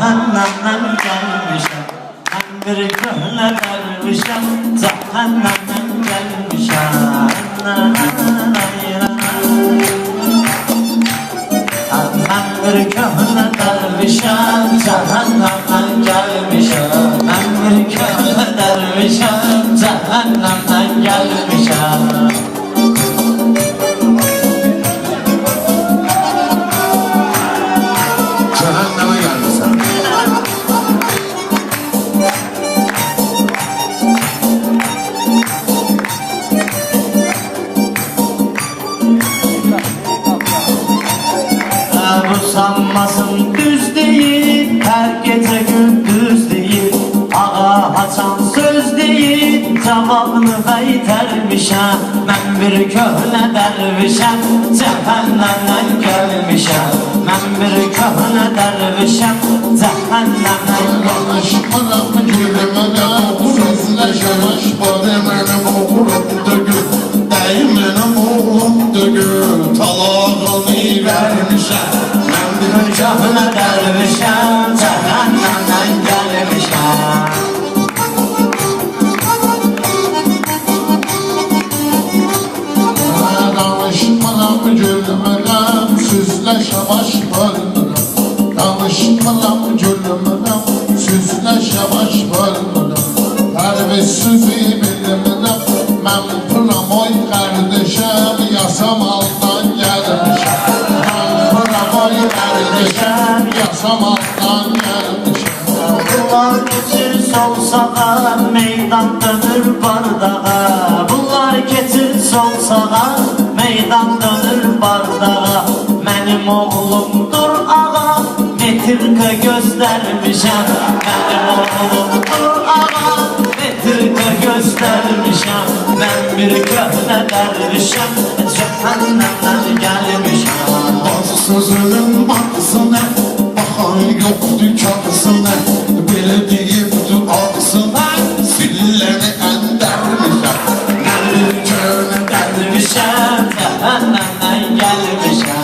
cehennemden gelmişim. Ben bir köhne dervişim, cehennemden gelmişim. Ben bir köhne dervişim, cehennemden gelmişim. Ben bir köhne dervişim, cehennemden gelmişim. Cehenneme gelmişsin. Bu sanmasın düz değil, her gece gündüz değil. Ağa haçan söz değil, cevabını beytermişem. Ben bir köhne dervişem, cehennemden gelmişem. Ben bir köhne dervişem, cehennemden gelmişem. Aşkına gülmene sözleşemiş bari benim oğlum dögü. Değmenim oğlum dögü, talağını vermişem. Ben bir Köhne dervişem, cehennemden gelmişem. danışmalam gülmene süzleşemiş bari. Danışmalam gülmene süzleşemiş bari. Her bir sözü bilmem ben pıramoy kardeşim yasamaldan gelmişim. Ben pıramoy kardeşim yasamaldan gelmişim. Bunlar geçir sol sağa, meydan dönür bardağa. Bunlar geçir sol sağa, meydan dönür bardağa. Benim oğlumdur ağa, metrika göstermişem. Benim oğlumdur ağa, metrika göstermişem. Ben bir köhne dervişem, cehennemden gelmişem. Bazı sözünün baksana, bakan yoktu çatısına. Böyle deyip duasına, silleri endermişler. Ben bir köhne dervişem, cehennemden gelmişem.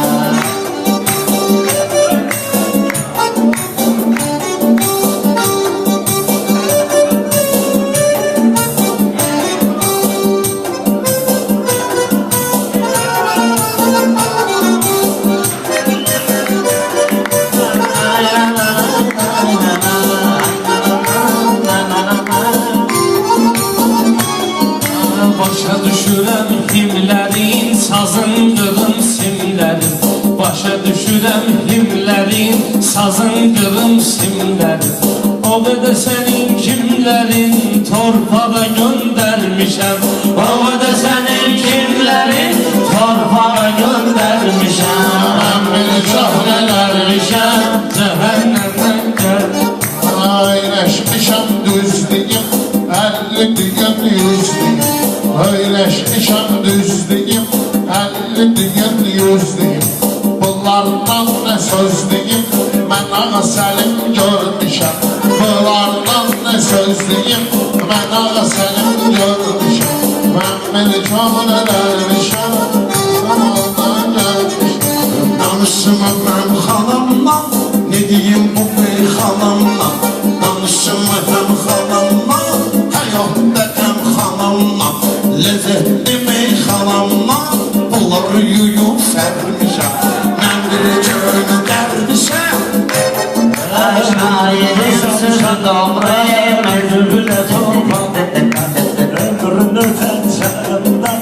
Başa düşürəm himlərin, sazın qılım simlərin. Başa düşürəm himlərin, sazın qılım simlərin. O qədər sənin kimlərin, torpağa göndərmişəm. O qədər sənin kimlərin, torpağa göndərmişəm. Mən bir köhnə dərvişəm, cəhənnəmdən gəl. Ayleşmişem düzlüğüm, 50 düğüm yüzlüğüm. Ayleşmişem düzlüğüm, 50 düğüm yüzlüğüm. Bunlardan ne sözlüğüm, ben ağa selim görmüşem. Bunlardan ne sözlüğüm, ben ağa selim görmüşem. Ben beni çok dervişem, zamandan gelmişim. Danışma ben halamla, ne diyeyim bu bey halamla. Danışma ben halamla, hayatta hem halamla. Lezzetli bey halamla, bunları yuyup sermişem. Ben bir köhne dervişem. Şahidim sözü doğru, mecbule torfadında. Ömrünü penceremde,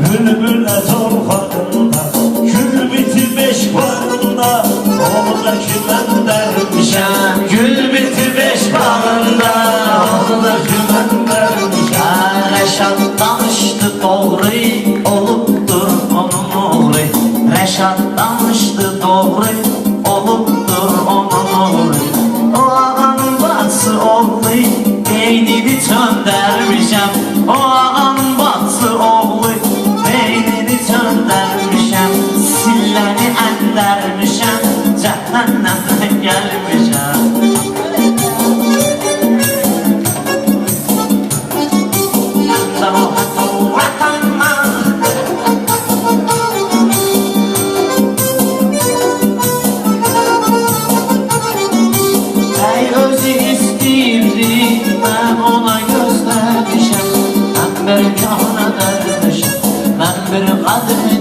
bülbüle torfadında. Gül biti beş bağında, oradaki ben dervişem. Gül biti beş bağında, oradaki ben dervişem. Reşat danıştı doğru, olupdur onun uğru. Reşat danıştı doğru, olupdur onun uğru. O ağanın bası oldu, kadrini